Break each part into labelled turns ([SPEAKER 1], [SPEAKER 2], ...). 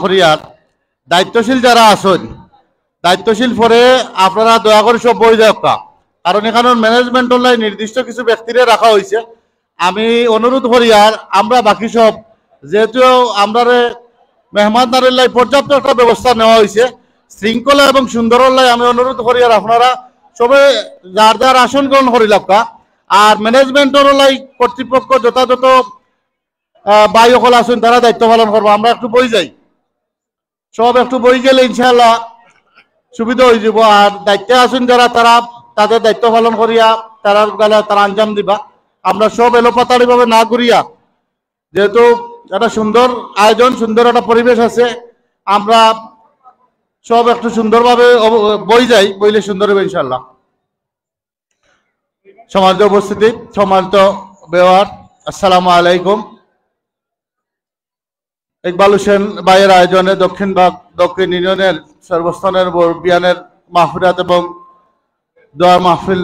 [SPEAKER 1] করিয়ার দায়িত্বশীল যারা আছেন দায়িত্বশীল পরে আপনারা দয়া করে সব বই দেখা, কারণ এখানে ম্যানেজমেন্ট লাই নির্দিষ্ট কিছু ব্যক্তিরে রাখা হয়েছে। আমি অনুরোধ করি আর আমরা বাকি সব যেহেতু আমরা মেহমানদারের লাই পর্যাপ্ত একটা ব্যবস্থা নেওয়া হয়েছে, শৃঙ্খলা এবং সুন্দরের লাই আমি অনুরোধ করি আর আপনারা সবে যার যার আসন গ্রহণ করি লাভকা। আর ম্যানেজমেন্টের লাই কর্তৃপক্ষ যথাযথ বায়ুকল আসুন তারা দায়িত্ব পালন করবো। আমরা একটু বই যাই, সব একটু বই গেলে ইনশাআল্লাহ সুবিধা হয়ে যাব। আর দায়িত্বে আসুন যারা তারা তাদের দায়িত্ব পালন করিয়া তারা গেলে তারা আঞ্জাম দিবা। আমরা সব এলোপাতাড়ি ভাবে না করিয়া, যেহেতু একটা সুন্দর আয়োজন সুন্দর একটা পরিবেশ আছে, আমরা সব একটু সুন্দরভাবে বই যাই, বইলে সুন্দর হবে ইনশাল্লাহ। সমাজ উপস্থিতি, সম্মানিত ব্যবহার, আসসালামু আলাইকুম। ইকবাল হোসেন ভাইয়ের আয়োজনে দক্ষিণ ইউনিয়নের সর্বস্থানের বিয়ানের মাহফিরাত এবং দোয়ার মাহফিল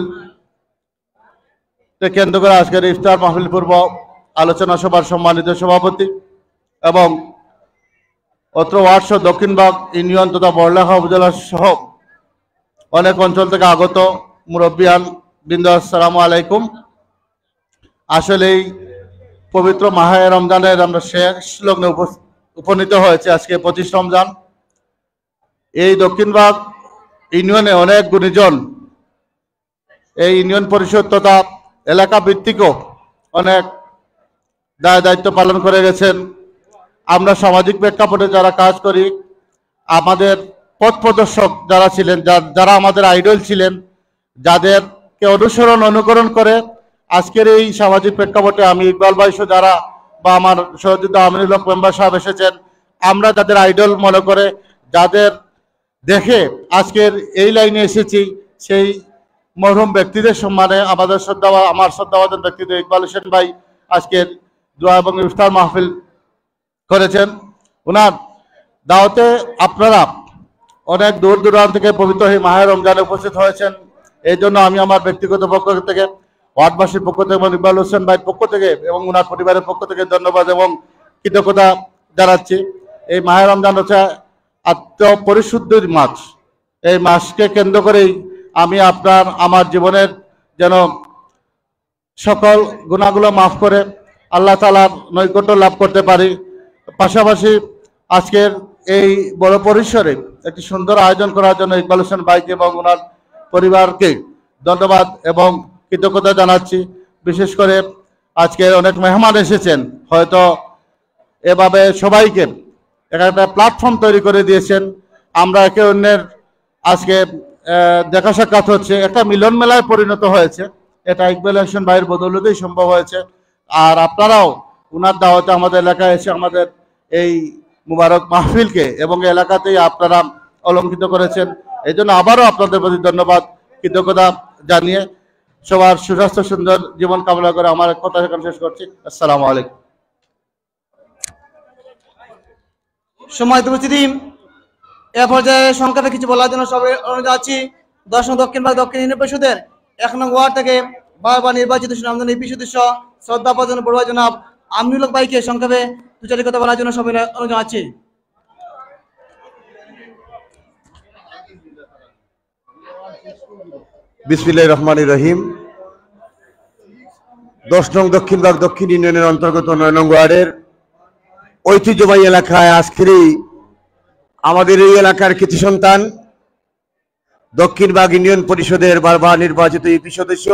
[SPEAKER 1] কেন্দ্র করে আজকের ইফতার মাহফিল পূর্ব আলোচনা সভার সম্মানিত সভাপতি এবং অত্র ওয়ার্ড সহ দক্ষিণবাগ ইউনিয়ন তথা বড়লেখা উপজেলা সহ অনেক অঞ্চল থেকে আগত মুরব্বিয়ান বৃন্দ, আসসালামু আলাইকুম। আসলে এই পবিত্র মাহে রমজানের আমরা শেষ লগ্নে উপনীত হয়েছে। আজকে 25 রমজান। এই দক্ষিণবাগ ইউনিয়নে অনেক গুণীজন এই ইউনিয়ন পরিষদ তথা এলাকা ভিত্তিকও অনেক দায়িত্ব পালন করে গেছেন। আমরা সামাজিক প্রেক্ষাপটে যারা কাজ করি, আমাদের পথ প্রদর্শক যারা ছিলেন, যারা আমাদের আইডল ছিলেন, যাদেরকে অনুকরণ করে আজকের এই সামাজিক প্রেক্ষাপটে আমি ইকবাল ভাই যারা বা আমার সহযোদ্ধা আমিনুল হক মেম্বার সাহেব এসেছেন, আমরা যাদের আইডল মনে করে যাদের দেখে আজকের এই লাইনে এসেছি, সেই মরহুম ব্যক্তিদের সম্মানে আমার শ্রদ্ধাবাদন ব্যক্তিদের ইকবাল হোসেন ভাই আজকের দোয়া এবং ইফতার মাহফিল করেছেন। ওনার দাওয়াতে আপনারা অনেক দূর দূরান্ত থেকে পবিত্র এই মাহে রমজানে উপস্থিত হয়েছেন। এই জন্য আমি আমার ব্যক্তিগত পক্ষ থেকে, ওয়ার্ডবাসীর পক্ষ থেকে এবং ইকবাল হোসেন ভাইয়ের পক্ষ থেকে এবং ওনার পরিবারের পক্ষ থেকে ধন্যবাদ এবং কৃতজ্ঞতা জানাচ্ছি। এই মাহে রমজান হচ্ছে আত্মপরিশুদ্ধির মাস। এই মাসকে কেন্দ্র করেই আমি আমার জীবনের যেন সকল গুণাগুলো মাফ করে আল্লাহ তাআলার নৈকট্য লাভ করতে পারি। পাশাপাশি আজকের এই বড় পরিসরে একটি সুন্দর আয়োজন করার জন্য ইকবাল হোসেন ভাইকে এবং ওনার পরিবারকে ধন্যবাদ এবং কৃতজ্ঞতা জানাচ্ছি। বিশেষ করে আজকে অনেক মেহমান এসেছেন, হয়তো এভাবে সবাইকে একটা প্ল্যাটফর্ম তৈরি করে দিয়েছেন। আমরা একে অন্যের আজকে দেখা সাক্ষাৎ হচ্ছে, একটা মিলন মেলায় পরিণত হয়েছে। এটা ইকবাল হোসেন ভাইয়ের বদৌলতেই সম্ভব হয়েছে। আর আপনারাও উনার দাওয়াতে আমাদের এলাকায় এসে আমাদের এই মুবারক মাহফিলকে এবং এলাকাতেই আপনারা অলঙ্কৃত করেছেন। এই জন্য আবারও আপনাদের প্রতি ধন্যবাদ কৃতজ্ঞতা জানিয়ে সবার সুস্বাস্থ্য সুন্দর জীবন কামনা করে আমার কথা এখানে শেষ করছি। আসসালামু আলাইকুম।
[SPEAKER 2] সময় উপস্থিতি, এ পর্যায়ে সংক্ষেপে কিছু বলার জন্য সবাই অনুরোধ আছি। দক্ষিণবাগ দক্ষিণ ইউনিয়ন পরিষদের 1 নং ওয়ার্ড থেকে বারবার নির্বাচিত সুনামধন্য ইপি সদস্য শ্রদ্ধাভাজন বড় ভাই জনাব আমিনুল হক ভাইকে সংক্ষেপে দুচারি কথা বলার জন্য সবাই অনুরোধ আছি।
[SPEAKER 3] বিসমিল্লাহির রহমানির রহিম। 10 নং দক্ষিণবাগ দক্ষিণ ইউনিয়নের অন্তর্গত 9 নং ওয়ার্ডের ঐতিহ্যবাহী এলাকায় আজকেরই আমাদের এই এলাকার কৃতি সন্তান দক্ষিণবাগ ইউনিয়ন পরিষদের বারবার নির্বাচিত ইপি সদস্য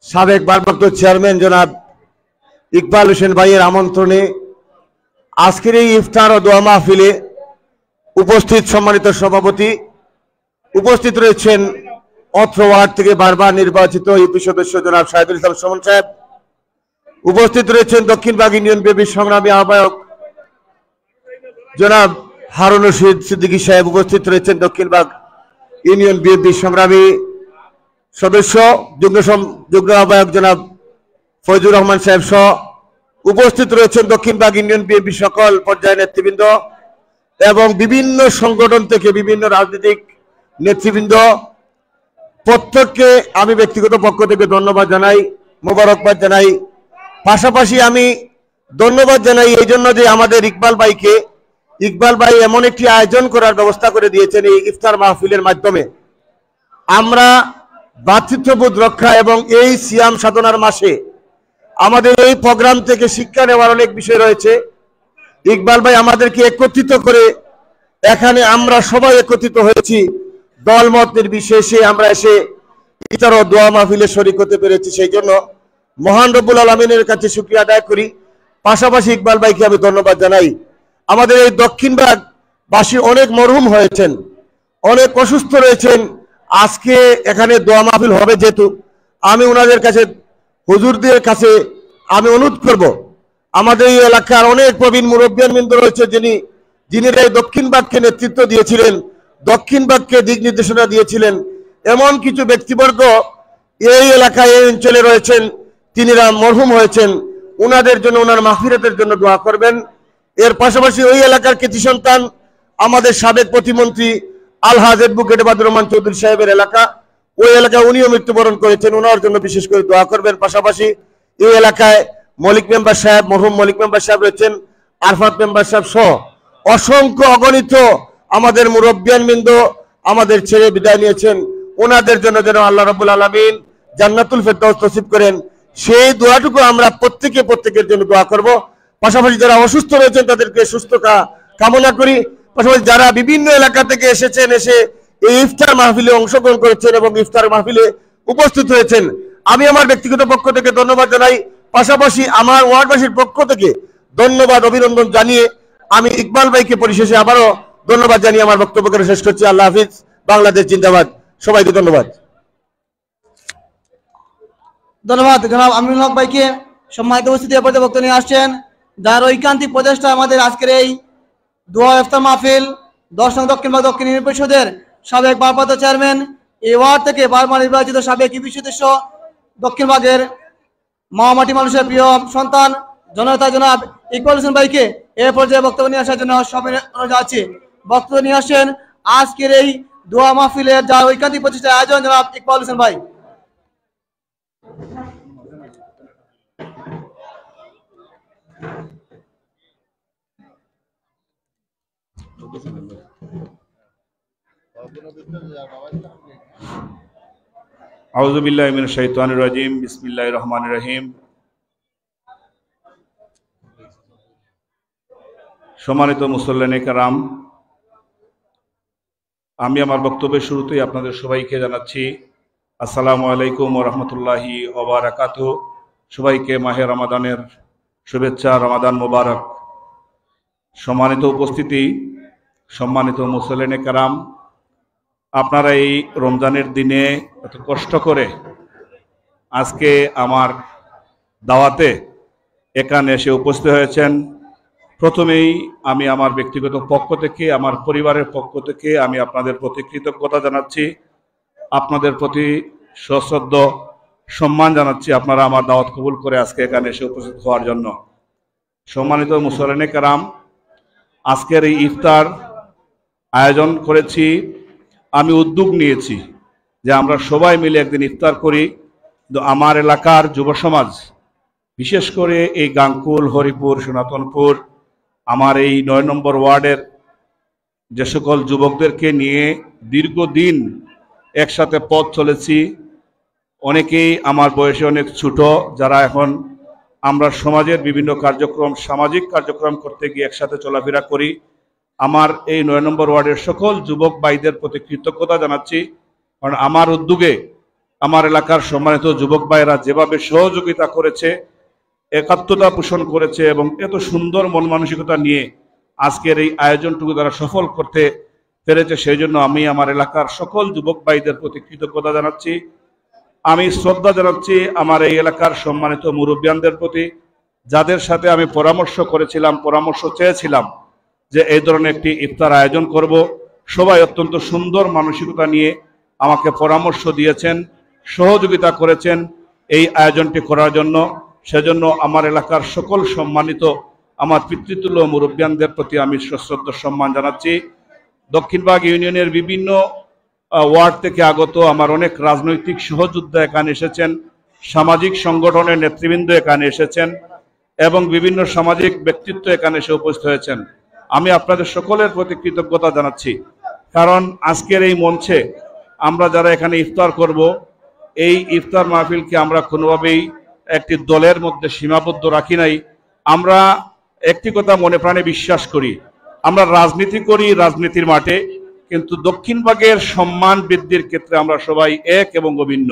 [SPEAKER 3] সাবেক ভারপ্রাপ্ত চেয়ারম্যান জনাব ইকবাল হোসেন ভাইয়ের আমন্ত্রণে আজকের এই ইফতার ও দোয়া মাহফিলে উপস্থিত সম্মানিত সভাপতি, উপস্থিত রয়েছেন অত্র ওয়ার্ড থেকে বারবার নির্বাচিত ইপি সদস্য জনাব শাহিদুল ইসলাম সুমন সাহেব, উপস্থিত রয়েছেন দক্ষিণবাগ ইউনিয়ন বিএনপির সংগ্রামী আহ্বায়ক জনাব হারুন রশিদ সিদ্দিকী সাহেব, উপস্থিত রয়েছেন দক্ষিণবাগ ইউনিয়ন বিএনপির সংগ্রামী সদস্য যুগ্ম আহ্বায়ক জনাব ফয়জুর রহমান সাহেব সহ উপস্থিত রয়েছেন দক্ষিণবাগ ইউনিয়ন বিএনপি সকল পর্যায়ের নেতৃবৃন্দ এবং বিভিন্ন সংগঠন থেকে বিভিন্ন রাজনৈতিক নেতৃবৃন্দ। প্রত্যেককে আমি ব্যক্তিগত পক্ষ থেকে ধন্যবাদ জানাই, মোবারকবাদ জানাই। পাশাপাশি আমি ধন্যবাদ জানাই এই জন্য যে আমাদের ইকবাল ভাইকে ইকবাল ভাই এমন একটি আয়োজন করার ব্যবস্থা করে দিয়েছেন এই ইফতার মাহফিলের মাধ্যমে। আমরা ভ্রাতৃত্ববোধ রক্ষা এবং এই সিয়াম সাধনার মাসে আমাদের এই প্রোগ্রাম থেকে শিক্ষা নেওয়ার অনেক বিষয় রয়েছে। ইকবাল ভাই আমাদেরকে একত্রিত করে এখানে আমরা সবাই একত্রিত হয়েছি, দলমত নির্বিশেষে আমরা এসে ইফতার ও দোয়া মাহফিলে শরীক হতে পেরেছি। সেই জন্য মহান রব্বুল আলামিনের কাছে শুকরিয়া আদায় করি। পাশাপাশি ইকবাল ভাইকে আমি ধন্যবাদ জানাই। আমাদের এই দক্ষিণবাগ বাসী অনেক মরহুম হয়েছেন, অনেক অসুস্থ রয়েছেন। আজকে এখানে দোয়া মাহফিল হবে যেহেতু আমি ওনাদের কাছে, হুজুরদের কাছে আমি অনুরোধ করব, আমাদের এই এলাকার অনেক প্রবীণ মুরব্বিয়ানবৃন্দ রয়েছে যিনি এই দক্ষিণবাগকে নেতৃত্ব দিয়েছিলেন, দক্ষিণবাগকে দিক নির্দেশনা দিয়েছিলেন। এমন কিছু ব্যক্তিবর্গ এই এলাকায় এই অঞ্চলে রয়েছেন, তিনিরা মরহুম হয়েছেন। ওনাদের জন্য, ওনার মাগফিরাতের জন্য দোয়া করবেন। এর পাশাপাশি ওই এলাকার কৃতি সন্তান আমাদের সাবেক প্রতিমন্ত্রী আলহাজ অ্যাডভোকেট বাদুর রহমান চৌধুরী সাহেবের এলাকা, ওই এলাকায় উনিও মৃত্যুবরণ করেছেন, ওনার জন্য বিশেষ করে দোয়া করবেন। পাশাপাশি এই এলাকায় মলিক মেম্বার সাহেব, মরহুম মলিক মেম্বার সাহেব রয়েছেন, আরফাত মেম্বার সাহেব সহ অসংখ্য অগণিত আমাদের মুরব্বিয়ানবৃন্দ আমাদের ছেড়ে বিদায় নিয়েছেন। ওনাদের জন্য যেন আল্লাহ রাব্বুল আলামিন জান্নাতুল ফেরদাউস নসিব করেন, সেই দোয়াটুকু আমরা প্রত্যেকের জন্য দোয়া করব। পাশাপাশি যারা অসুস্থ রয়েছেন তাদেরকে সুস্থতা কামনা করি। পাশাপাশি যারা বিভিন্ন এলাকা থেকে এসেছেন, এসে এই ইফতার মাহফিলে অংশগ্রহণ করেছেন এবং ইফতার মাহফিলে উপস্থিত হয়েছেন, আমি আমার ব্যক্তিগত পক্ষ থেকে ধন্যবাদ জানাই। পাশাপাশি আমার ওয়ার্ডবাসীর পক্ষ থেকে ধন্যবাদ, অভিনন্দন জানিয়ে আমি ইকবাল ভাইকে পরিশেষে আবারও ধন্যবাদ জানিয়ে আমার বক্তব্যকে শেষ করছি। আল্লাহ হাফিজ, বাংলাদেশ জিন্দাবাদ। সবাইকে ধন্যবাদ।
[SPEAKER 2] ধন্যবাদ জনাব আমিনুল হক ভাইকে। সম্মানিত উপস্থিতি এ পর্যায়ে বক্তব্য নিয়ে আসছেন যার ঐকান্তিক প্রচেষ্টা আমাদের আজকের এই দোয়া ইফতার মাহফিল 10 নং দক্ষিণবাগ দক্ষিণ ইউনিয়ন পরিষদের সাবেক ভারপ্রাপ্ত চেয়ারম্যান, এই ওয়ার্ড থেকে বারবার নির্বাচিত সাবেক ইউপি সদস্য, দক্ষিণবাগের মহামাটি মানুষের প্রিয় সন্তান জনতা জনাব ইকবাল হোসেন ভাইকে এ পর্যায়ে বক্তব্য নিয়ে আসার জন্য সবাই অনুরোধ আছে। বক্তব্য নিয়ে আসেন আজকের এই দোয়া মাহফিলের যার ঐকান্তিক প্রচেষ্টা আয়োজন জনাব ইকবাল হোসেন ভাই।
[SPEAKER 4] আউযু বিল্লাহি মিনাশ শাইতানির রাজিম, বিসমিল্লাহির রহমানির রহিম। সম্মানিত মুসল্লিনে কেরাম, আমি আমার বক্তব্যের শুরুতেই আপনাদের সবাইকে জানাচ্ছি আসসালামু আলাইকুম ওয়া রাহমাতুল্লাহি ওয়া বারাকাতুহু। সবাইকে মাহে রমাদানের শুভেচ্ছা, রমাদান মোবারক। সম্মানিত উপস্থিতি, সম্মানিত মুসল্লিনে কেরাম, আপনারা এই রমজানের দিনে এত কষ্ট করে আজকে আমার দাওয়াতে এখানে এসে উপস্থিত হয়েছেন। প্রথমেই আমি আমার ব্যক্তিগত পক্ষ থেকে, আমার পরিবারের পক্ষ থেকে আমি আপনাদের প্রতি কৃতজ্ঞতা জানাচ্ছি, আপনাদের প্রতি সশ্রদ্ধ সম্মান জানাচ্ছি আপনারা আমার দাওয়াত কবুল করে আজকে এখানে এসে উপস্থিত হওয়ার জন্য। সম্মানিত মুসল্লিনে কেরাম, আজকের এই ইফতার আয়োজন করেছি, আমি উদ্যোগ নিয়েছি যে আমরা সবাই মিলে একদিন ইফতার করি। তো আমার এলাকার যুব সমাজ, বিশেষ করে এই গাংকুল, হরিপুর, সনাতনপুর, আমার এই 9 নম্বর ওয়ার্ডের যে সকল যুবকদেরকে নিয়ে দীর্ঘদিন একসাথে পথ চলেছি। অনেকেই আমার বয়সে অনেক ছোট, যারা এখন আমরা সমাজের বিভিন্ন কার্যক্রম, সামাজিক কার্যক্রম করতে গিয়ে একসাথে চলাফেরা করি। আমার এই 9 নম্বর ওয়ার্ডের সকল যুবক ভাইদের প্রতি কৃতজ্ঞতা জানাচ্ছি, কারণ আমার উদ্যোগে আমার এলাকার সম্মানিত যুবক ভাইরা যেভাবে সহযোগিতা করেছে, একাত্মতা পোষণ করেছে এবং এত সুন্দর মন মানসিকতা নিয়ে আজকের এই আয়োজনটুকু তারা সফল করতে পেরেছে, সেই জন্য আমি আমার এলাকার সকল যুবক ভাইদের প্রতি কৃতজ্ঞতা জানাচ্ছি। আমি শ্রদ্ধা জানাচ্ছি আমার এই এলাকার সম্মানিত মুরব্বিয়ানদের প্রতি, যাদের সাথে আমি পরামর্শ করেছিলাম, পরামর্শ চেয়েছিলাম যে এই ধরনের একটি ইফতার আয়োজন করব। সবাই অত্যন্ত সুন্দর মানসিকতা নিয়ে আমাকে পরামর্শ দিয়েছেন, সহযোগিতা করেছেন এই আয়োজনটি করার জন্য। সেজন্য আমার এলাকার সকল সম্মানিত আমার পিতৃতুল্য মুরব্বিয়ানদের প্রতি আমি সশ্রদ্ধ সম্মান জানাচ্ছি। দক্ষিণবাগ ইউনিয়নের বিভিন্ন ওয়ার্ড থেকে আগত আমার অনেক রাজনৈতিক সহযোদ্ধা এখানে এসেছেন, সামাজিক সংগঠনের নেতৃবৃন্দ এখানে এসেছেন এবং বিভিন্ন সামাজিক ব্যক্তিত্ব এখানে এসে উপস্থিত হয়েছেন। আমি আপনাদের সকলের প্রতি কৃতজ্ঞতা জানাচ্ছি। কারণ আজকের এই মঞ্চে আমরা যারা এখানে ইফতার করব, এই ইফতার মাহফিলকে আমরা কোনোভাবেই একটি দলের মধ্যে সীমাবদ্ধ রাখি নাই। আমরা একটি কথা মনে প্রাণে বিশ্বাস করি, আমরা রাজনীতি করি রাজনীতির মাঠে, কিন্তু দক্ষিণবাগের সম্মান বৃদ্ধির ক্ষেত্রে আমরা সবাই এক এবং অভিন্ন।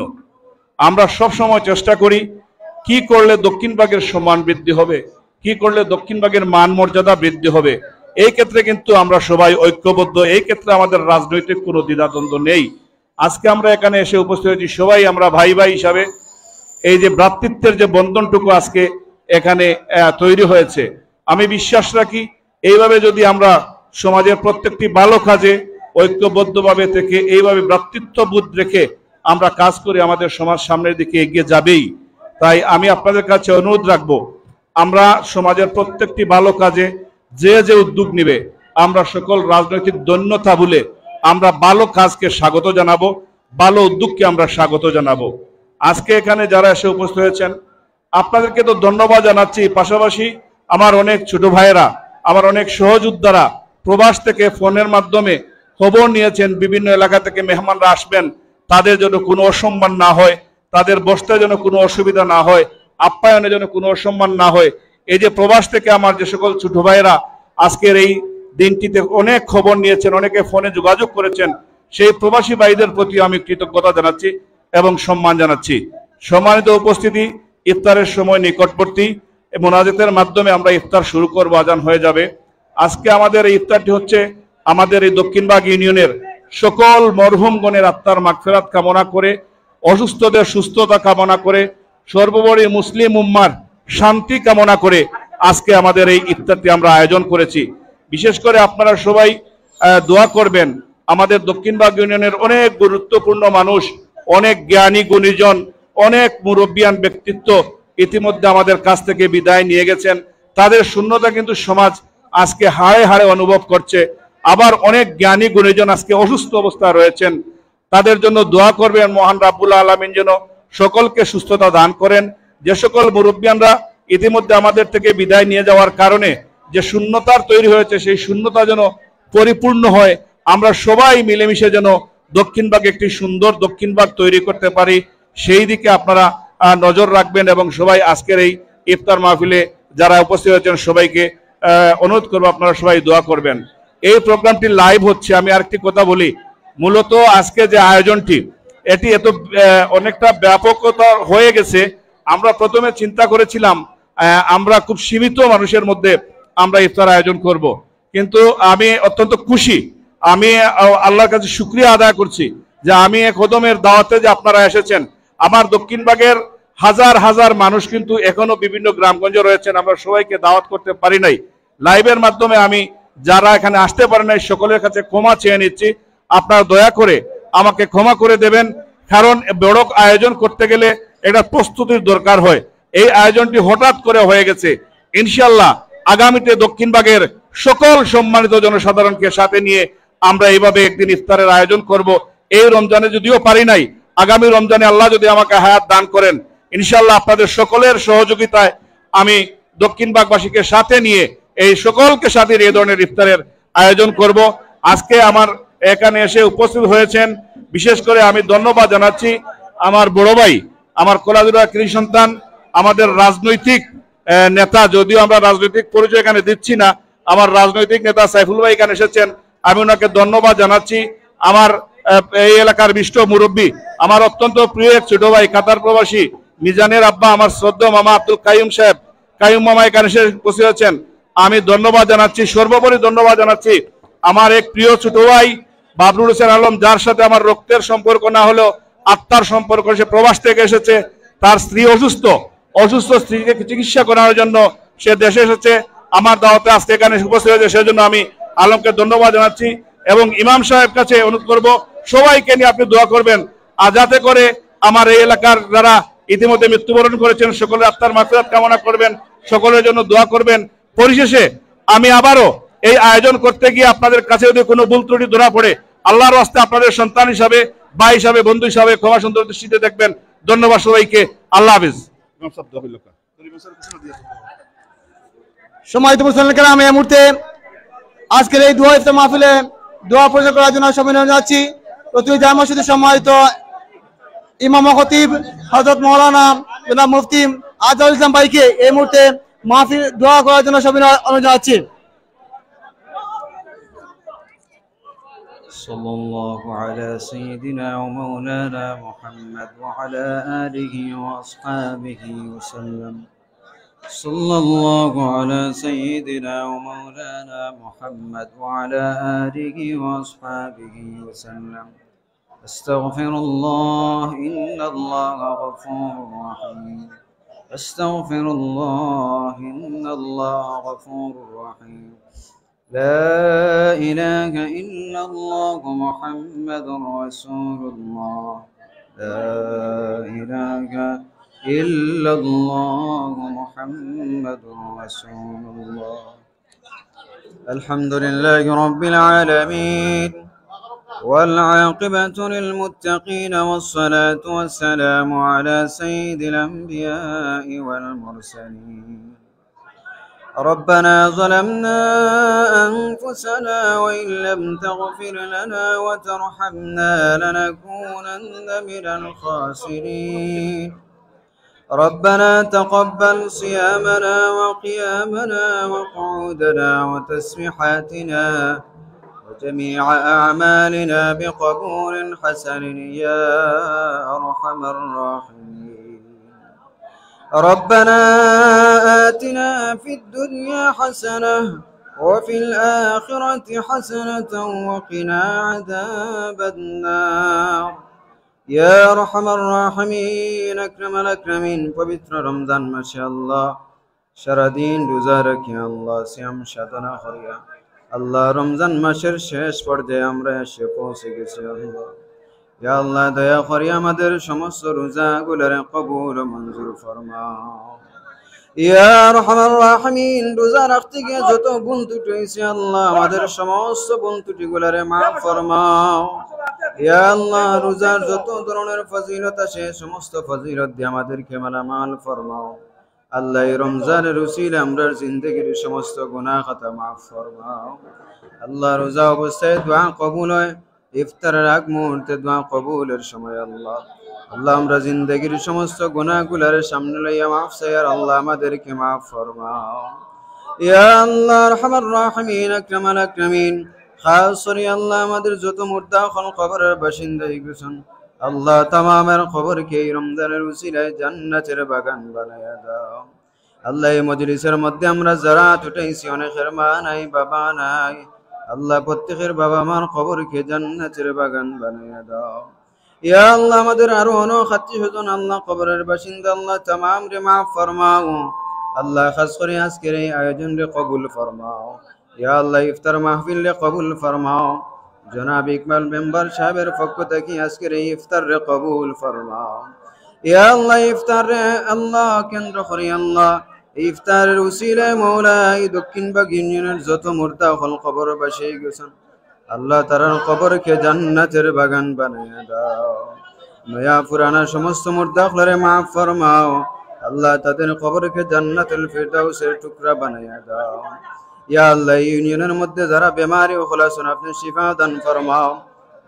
[SPEAKER 4] আমরা সব সময় চেষ্টা করি কি করলে দক্ষিণবাগের সম্মান বৃদ্ধি হবে, কি করলে দক্ষিণবাগের মান মর্যাদা বৃদ্ধি হবে। এই ক্ষেত্রে কিন্তু আমরা সবাই ঐক্যবদ্ধ, এই ক্ষেত্রে আমাদের রাজনৈতিক কোনো দ্বিধাদ্বন্দ্ব নেই। আজকে আমরা এখানে এসে উপস্থিত হয়েছি সবাই আমরা ভাই ভাই হিসাবে। এই যে ভ্রাতৃত্বের যে বন্ধনটুকু আজকে এখানে তৈরি হয়েছে, আমি বিশ্বাস রাখি এইভাবে যদি আমরা সমাজের প্রত্যেকটি ভালো কাজে ঐক্যবদ্ধভাবে থেকে এইভাবে ভ্রাতৃত্ববোধ রেখে আমরা কাজ করে আমাদের সমাজ সামনের দিকে এগিয়ে যাবেই। তাই আমি আপনাদের কাছে অনুরোধ রাখবো, আমরা সমাজের প্রত্যেকটি ভালো কাজে যে যে উদ্যোগ নিবে আমরা সকল রাজনৈতিক দৈন্যতা ভুলে আমরা ভালো কাজকে স্বাগত জানাবো, ভালো উদ্যোগকে আমরা স্বাগত জানাবো। আজকে এখানে যারা এসে উপস্থিত হয়েছেন আপনাদেরকে তো ধন্যবাদ জানাচ্ছি, পাশাপাশি আমার অনেক ছোট ভাইয়েরা, আমার অনেক সহযোদ্ধারা প্রবাস থেকে ফোনের মাধ্যমে খবর নিয়েছেন বিভিন্ন এলাকা থেকে মেহমানরা আসবেন, তাদের জন্য কোনো অসম্মান না হয়, তাদের বসতে যেন কোনো অসুবিধা না হয়, আপ্যায়নের জন্য কোনো অসম্মান না হয়। এই যে প্রবাস থেকে আমার যে সকল ছোট ভাইয়েরা আজকের এই দিনটিতে অনেক খবর নিয়েছেন, অনেকে ফোনে যোগাযোগ করেছেন, সেই প্রবাসী ভাইদের প্রতি আমি কৃতজ্ঞতা জানাচ্ছি এবং সম্মান জানাচ্ছি। সম্মানিত উপস্থিতি, ইফতারের সময় নিকটবর্তী, মোনাজাতের মাধ্যমে আমরা ইফতার শুরু করব, আজান হয়ে যাবে। আজকে আমাদের এই ইফতারটি হচ্ছে আমাদের এই দক্ষিণবাগ ইউনিয়নের সকল মরহুমগণের আত্মার মাগফিরাত কামনা করে, অসুস্থদের সুস্থতা কামনা করে, সর্বোপরি মুসলিম উম্মার শান্তি কামনা করে আজকে আমাদের এই ইফতারটি আমরা আয়োজন করেছি। বিশেষ করে আপনারা সবাই দোয়া করবেন। আমাদের দক্ষিণবাগ ইউনিয়নের অনেক গুরুত্বপূর্ণ মানুষ, অনেক জ্ঞানী গুণীজন, অনেক মুরব্বিয়ান ব্যক্তিত্ব ইতিমধ্যে আমাদের কাছ থেকে বিদায় নিয়ে গেছেন। তাদের শূন্যতা কিন্তু সমাজ আজকে হাড়ে হাড়ে অনুভব করছে। আবার অনেক জ্ঞানী গুণীজন আজকে অসুস্থ অবস্থায় রয়েছেন, তাদের জন্য দোয়া করবেন মহান রাব্বুল আলামিন যেন সকলকে সুস্থতা দান করেন। যে সকল মুরব্বিয়ানরা ইতিমধ্যে আমাদের থেকে বিদায় নিয়ে যাওয়ার কারণে যে শূন্যতার তৈরি হয়েছে, সেই শূন্যতা যেন পরিপূর্ণ হয়, আমরা সবাই মিলেমিশে যেন দক্ষিণবাগে একটি সুন্দর দক্ষিণবাগ তৈরি করতে পারি, সেই দিকে আপনারা নজর রাখবেন। এবং সবাই আজকের এই ইফতার মাহফিলে যারা উপস্থিত হয়েছেন সবাইকে অনুরোধ করবো আপনারা সবাই দোয়া করবেন। এই প্রোগ্রামটি লাইভ হচ্ছে। আমি আরেকটি কথা বলি, মূলত আজকে যে আয়োজনটি এটি এত অনেকটা ব্যাপকতা হয়ে গেছে। আমরা প্রথমে চিন্তা করেছিলাম আমরা খুব সীমিত মানুষের মধ্যে আমরা ইফতার আয়োজন করব, কিন্তু আমি অত্যন্ত খুশি, আমি আল্লাহর কাছে শুকরিয়া আদায় করছি যে আমি কদমের দাওয়াতে যে আপনারা এসেছেন। আমার দক্ষিণবাগের হাজার হাজার মানুষ কিন্তু এখনো বিভিন্ন গ্রামগঞ্জে রয়েছেন, আমরা সবাইকে দাওয়াত করতে পারি নাই। লাইভের মাধ্যমে আমি যারা এখানে আসতে পারে নাই সকলের কাছে ক্ষমা চেয়ে নিচ্ছি। আপনারা দয়া করে আমাকে ক্ষমা করে দেবেন, কারণ বড় আয়োজন করতে গেলে এটা প্রস্তুতির দরকার হয়। এই আয়োজনটি হঠাৎ করে হয়ে গেছে। ইনশাআল্লাহ আগামীতে দক্ষিণবাগের সকল সম্মানিত জনসাধারণকে সাথে নিয়ে আমরা এইভাবে একদিন ইফতারের আয়োজন করব। এই রমজানে যদিও পারি নাই, আগামী রমজানে আল্লাহ যদি আমাকে হায়াত দান করেন, ইনশাআল্লাহ আপনাদের সকলের সহযোগিতায় আমি দক্ষিণবাগবাসীকে সাথে নিয়ে এই সকলকে সাথে এই ধরনের ইফতারের আয়োজন করব। আজকে আমার এখানে এসে উপস্থিত হয়েছেন, বিশেষ করে আমি ধন্যবাদ জানাচ্ছি আমার বড় ভাই, আমার কোলাদুরা কৃষি সন্তান, আমাদের রাজনৈতিক নেতা, যদিও আমরা রাজনৈতিক পরিচয় এখানে দিচ্ছি না, আমার রাজনৈতিক নেতা সাইফুল ভাই এখানে এসেছেন, আমি ওনাকে ধন্যবাদ জানাচ্ছি। আমার এই এলাকার বিষ্ট মুরব্বী, আমার অত্যন্ত প্রিয় এক ছোট ভাই কাতার প্রবাসী মিজানের আব্বা, আমার শ্রদ্ধা মামা আব্দুল কাইম সাহেব, কাইম মামা এখানে এসে উপস্থিত আছেন, আমি ধন্যবাদ জানাচ্ছি। সর্বোপরি ধন্যবাদ জানাচ্ছি আমার এক প্রিয় ছোট ভাই বাবরুল হোসেন আলম, যার সাথে আমার রক্তের সম্পর্ক না হলেও আত্মার সম্পর্ক। সে প্রবাস থেকে এসেছে, তার স্ত্রী অসুস্থ স্ত্রীকে চিকিৎসা করানোর জন্য সে দেশে এসেছে, আমার দাওয়াতে আজকে এখানে উপস্থিত হয়েছে, সেজন্য আমি আলমকে ধন্যবাদ জানাচ্ছি। এবং ইমাম সাহেব কাছে অনুরোধ করব সবাইকে নিয়ে আপনি দোয়া করবেন, আর যাতে করে আমার এই এলাকার যারা ইতিমধ্যে মৃত্যুবরণ করেছেন সকলের আত্মার মাগফিরাত কামনা করবেন, সকলের জন্য দোয়া করবেন। পরিশেষে আমি আবারও এই আয়োজন করতে গিয়ে আপনাদের কাছে যদি কোনো ভুল ত্রুটি ধরা পড়ে, আল্লাহর রাস্তায় আপনাদের সন্তান হিসাবে, ভাই হিসাবে, বন্ধু হিসাবে ক্ষমা সুন্দর দৃষ্টিতে দেখবেন। ধন্যবাদ সবাইকে, আল্লাহ হাফিজ।
[SPEAKER 2] সম্মানিত মুসলিম, আমি এই মুহূর্তে আজকের এই দোয়া ইফতার মাহফিলে দোয়া পরিচালনা করার জন্য সবাই যাচ্ছি প্রতিটি জামা মসজিদের সম্মানিত ইমাম ও খতিব হযরত মাওলানা জনাব মুফতি আজহারুল ইসলাম ভাইকে এই মুহূর্তে মাহফিল দোয়া করার জন্য সবাই অনুরোধ জানাচ্ছি।
[SPEAKER 5] صلى الله على سيدنا ومولانا محمد وعلى آله وأصحابه وسلم. صلى الله على سيدنا ومولانا محمد وعلى آله وأصحابه وسلم. أستغفر الله إن الله غفور رحيم. أستغفر الله إن الله غفور رحيم. لا إله إلا الله محمد رسول الله. لا إله إلا الله محمد رسول الله. الحمد لله رب العالمين والعاقبة للمتقين والصلاة والسلام على سيد الأنبياء والمرسلين. ربنا ظلمنا أنفسنا وإن لم تغفر لنا وترحمنا لنكونن من الخاسرين. ربنا تقبل صيامنا وقيامنا وقعودنا وتسبيحاتنا وجميع أعمالنا بقبول حسن يا أرحم الراحمين. ربنا آتنا في الدنيا حسنة وفي الآخرة حسنة وقنا عذاب النار يا أرحم الراحمين. أكرم الأكرمين পবিত্র রমজান মাসে আল্লাহ সারাদিন রোজা রাখি আল্লাহ সিয়াম সাধনা করিয়া আল্লাহ রমজান মাসের শেষ পর্যায়ে আমরা এসে পৌঁছে গেছি আল্লাহ। ইয়া আল্লাহ দয়া করে আমাদের সমস্ত রোজাগুলোর কবুল ও মঞ্জুর ফরমাও। ইয়া আরহামার রাহিমিন রোজা রাখতে গিয়ে যত ভুল ত্রুটি হয়েছে আল্লাহ আমাদের সমস্ত ভুল ত্রুটিগুলোরে মাফ ফরমাও। ইয়া আল্লাহ রোজার যত ধরনের ফজিলত আছে সমস্ত ফজিলত দিয়ে আমাদেরকে মালামাল ফরমাও। আল্লাহ এই রমজানের উসিলায় আমরার জিন্দেগির সমস্ত গুনাহ খাতা মাফ ফরমাও। আল্লাহ রোজা অবস্থায় দোয়া কবুল হয়, ইফতারের আগ মুহূর্তে দোয়া কবুলের সময় আল্লাহ আল্লাহ আমরা জিন্দেগির সমস্ত গুনাহগুলোর সামনে লইয়া মাফ চাইয়ার আল্লাহ আমাদেরকে মাফ ফরমাও। ইয়া আল্লাহ আরহামার রাহিমিন আকরামাল আকরামিন খাস করে আল্লাহ আমাদের যত মুর্দা খন কবরের বাসিন্দা হয়ে গেছেন আল্লাহ তামামের খবরকে এই রমজানের উসিলায় জান্নাতের বাগান বানায়া দাও। আল্লাহ এই মজলিসের মধ্যে আমরা যারা উঠাইছি অনেকের মা নাই বাবা নাই আল্লাহ প্রত্যেকের বাবা মার খবরকে জান্নাতের বাগান বানায়া দাও। ইয়া আল্লাহ আমাদের আরো অনেক আত্মীয় স্বজন আল্লাহ কবরের বাসিন্দা আল্লাহ তামাম রে মাফ ফরমাও। আল্লাহ খাস করে আজকের এই আয়োজন রে কবুল ফরমাও। ইয়া আল্লাহ ইফতার মাহফিল রে কবুল ফরমাও। জনাব ইকবাল মেম্বার সাহেবের পক্ষ থেকে আজকের এই ইফতার রে কবুল ফরমাও। ইয়া আল্লাহ ইফতার রে আল্লাহ কেন্দ্র করে আল্লাহ ইফতারের উসিলায় মওলা এই দক্ষিণবাগ ইউনিয়নের যত মুর্দা হল কবর বাসে গেছেন আল্লাহ তারার কবরকে জান্নাতের বাগান বানায়া দাও। নয়া পুরানা সমস্ত মুর্দা হলরে মাফ ফরমাও। আল্লাহ তাদের কবরকে জান্নাতুল ফিরদাউসের টুকরা বানায়া দাও। ইয়া আল্লাহ ইউনিয়নের মধ্যে যারা বেমারি ও খলাসন আপনি শিফা দান ফরমাও।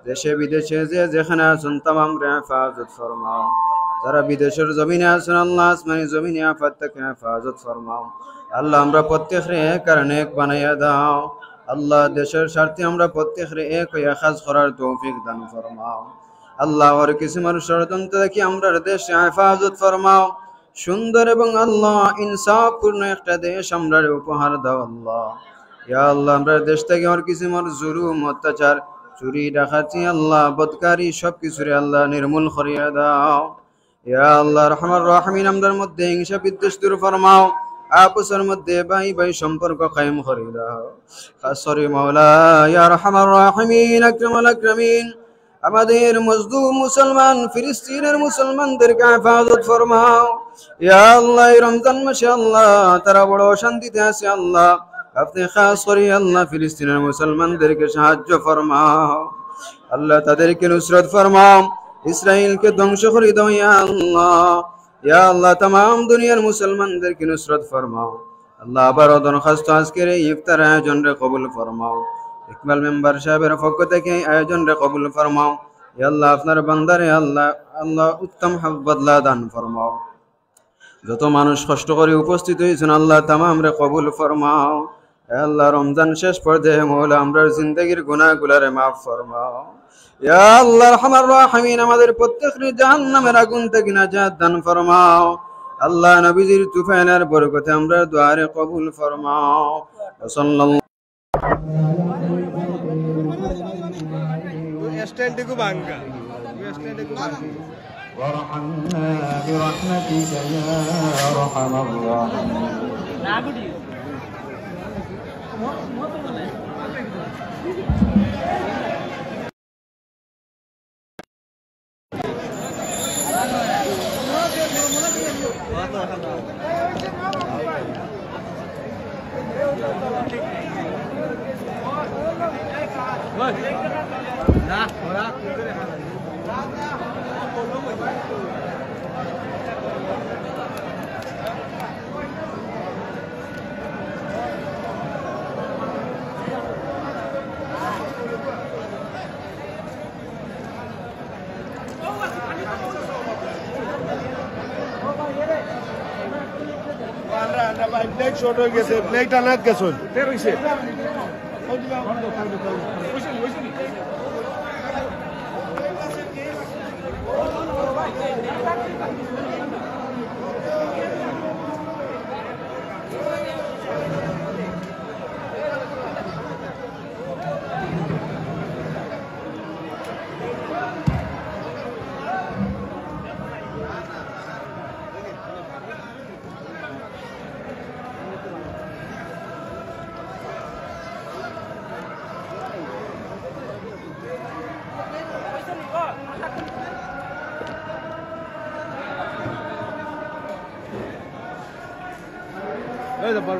[SPEAKER 5] দেশে বিদেশে যে যেখানে আছেন তামাম রে হেফাজত ফরমাও। যারা বিদেশের জমিনে আছেন আল্লাহ আসমানি জমিনে আফাত থেকে হেফাজত ফরমাও। আল্লাহ আমরা প্রত্যেকরে এক কারণে এক বানাইয়া দাও। আল্লাহ দেশের স্বার্থে আমরা প্রত্যেকরে এক হইয়া কাজ করার তৌফিক দান ফরমাও। আল্লাহ আর কিছু মানুষ ষড়যন্ত্র দেখি আমরা দেশে হেফাজত ফরমাও। সুন্দর এবং আল্লাহ ইনসাফপূর্ণ একটা দেশ আমরা উপহার দাও আল্লাহ। ইয়া আল্লাহ আমরা দেশ থেকে আর কিছু মানুষ জুলুম অত্যাচার চুরি ডাকাতি আল্লাহ বদকারি সব কিছুরে আল্লাহ নির্মূল করিয়া দাও। ইয়া আল্লাহ রহমান রাহিমিন আমাদের মধ্যে হিংসা বিদ্বেষ দূর ফরমাও। আপসের মধ্যে ভাই ভাই সম্পর্ক কায়েম করে দাও। খাস করে মাওলা ইয়া রহমান রাহিমিন আকরামাল আকরামিন আমাদের মজলুম মুসলমান ফিলিস্তিনের মুসলমানদেরকে হেফাজত ফরমাও। ইয়া আল্লাহ এই রমজান মাসে আল্লাহ তারা বড় শান্তিতে আছে আল্লাহ আপনি খাস করে আল্লাহ ফিলিস্তিনের মুসলমানদেরকে সাহায্য ফরমাও। আল্লাহ তাদেরকে নুসরত ফরমাও। ইসরাইলকে ধ্বংস করে দাও ইয়া আল্লাহ। ইয়া আল্লাহ तमाम দুনিয়ার মুসলমানদেরকে নুসরত ফরমাও। আল্লাহ আবারও দরখাস্ত আজকের এই ইফতার আয়োজন রে কবুল ফরমাও। ইকবাল মেম্বার সাহেবের পক্ষ থেকে এই আয়োজন রে কবুল ফরমাও। হে আল্লাহ আপনার বান্দারে আল্লাহ আল্লাহ উত্তম বদলা দান ফরমাও। যত মানুষ কষ্ট করে উপস্থিত হয়েছেন আল্লাহ তামাম রে কবুল ফরমাও। হে আল্লাহ রমজান শেষ পর্যায়ে মৌলা আমরার জিন্দগির গুনাহগুলারে মাফ ফরমাও। ইয়া আল্লাহ রহমান রাহিমিন আমাদের প্রত্যেককে জাহান্নামের আগুন থেকে নাজাত দান ফরমাও। আল্লাহ নবীজির তুফানের বরকতে আমরা দুআরে কবুল ফরমাও। সাল্লাল্লাহু
[SPEAKER 6] وارحمنا برحمتك يا أرحم الراحمين
[SPEAKER 7] ব্লেক শর্ট হয়ে গেছে, ব্লেক টানাত গেছে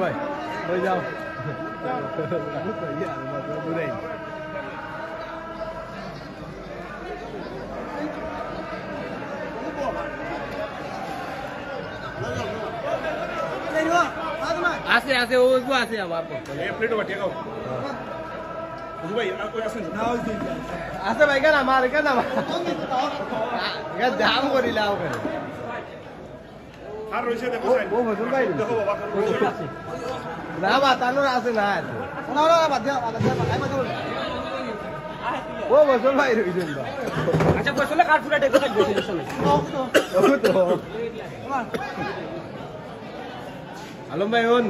[SPEAKER 7] ভাই হয়ে যাও
[SPEAKER 2] আছে আছে ও আছে আমার আছে ভাই কেন আমার কেন দাম করিলাম
[SPEAKER 7] আর রইছে দেখো
[SPEAKER 2] ও মজুর ভাই দেখো বাবা না বাতানোর আছে না না না বাদ দাও ও মজুর ভাই রইছেন না আচ্ছা কইছলে কাট ফুটা দেখো থাকবে আসলে তো আলম ভাই ওন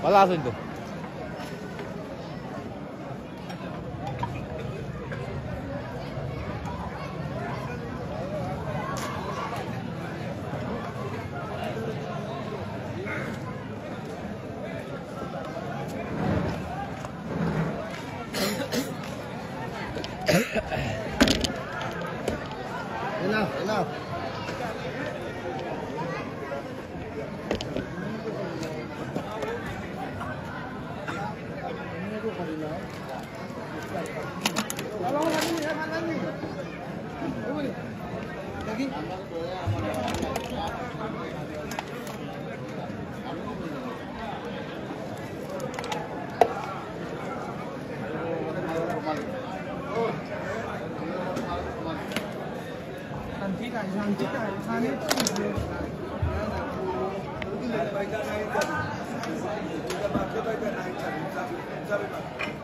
[SPEAKER 8] ভালো আছেন তো?
[SPEAKER 3] Enough.
[SPEAKER 7] Thank you.